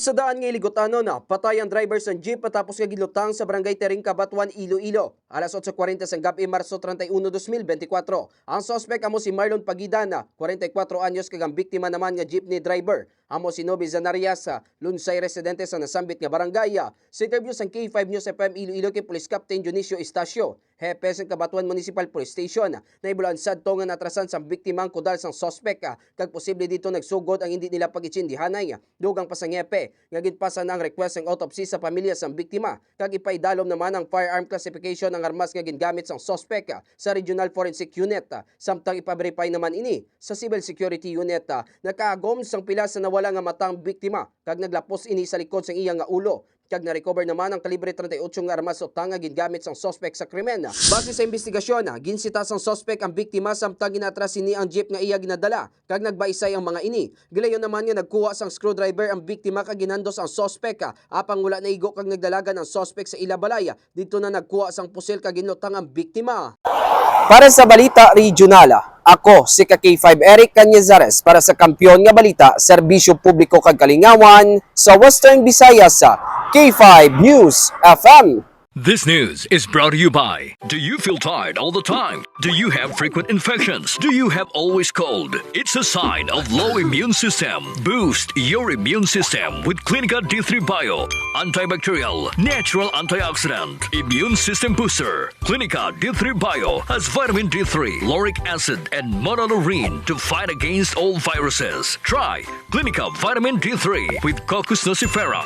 Sa daan nga Iligotano na patay ang driver sa jeep matapos nga gilutang sa barangay Tering Cabatuan, Iloilo. Alas 8:40 sa gabi, Marso 31, 2024. Ang suspect amo si Marlon Pagidan, 44 anyos, kagang biktima naman nga jeepney driver. Amo si Novi Zanarias, lunsay residente sa nasambit nga barangay. Sa interview sa K5 News FM Iloilo kay Police Captain Dionisio Estacio, hepe sa Cabatuan Municipal Police Station, na ibulansad to nga natrasan sa biktimang kudal sang suspect, kag posible dito nagsugod ang hindi nila pagitsindihanay. Dugang pasangepe nga ginpasan ang request ng autopsy sa pamilya sang biktima, kag ipaidalom naman ang firearm classification ng armas nga gingamit sang suspect sa Regional Forensic Unit, samtang ipaverify naman ini sa Civil Security Unit. Nakaagom sang pila sa nawala nga matang biktima, kag naglapos ini sa likod sang iya nga ulo, kag na-recover naman ang kalibre 38 nga armas o tanga gingamit sang suspect sa krimen. Base sa investigasyon, ginsita sang suspect ang biktima samtang ginatras ini ang jeep nga iya ginadala, kag nagbaisay ang mga ini. Gilayon naman nga nagkuha sang screwdriver ang biktima kag ginandos ang suspect, apang wala na igo kag nagdalagan ang suspect sa ilabalay. Dito na nagkuha sang pusil kag ginlutang ang biktima. Para sa Balita Regional, ako si K5 Eric Cañizares para sa Kampiyon nga Balita, Serbisyo Publiko kag Kalingawan sa Western Visayas, K5 News FM. This news is brought to you by, do you feel tired all the time? Do you have frequent infections? Do you have always cold? It's a sign of low immune system. Boost your immune system with Clinica D3 Bio, antibacterial, natural antioxidant, immune system booster. Clinica D3 Bio has vitamin D3, lauric acid, and monolurine to fight against all viruses. Try Clinica Vitamin D3 with Coccus nocifera.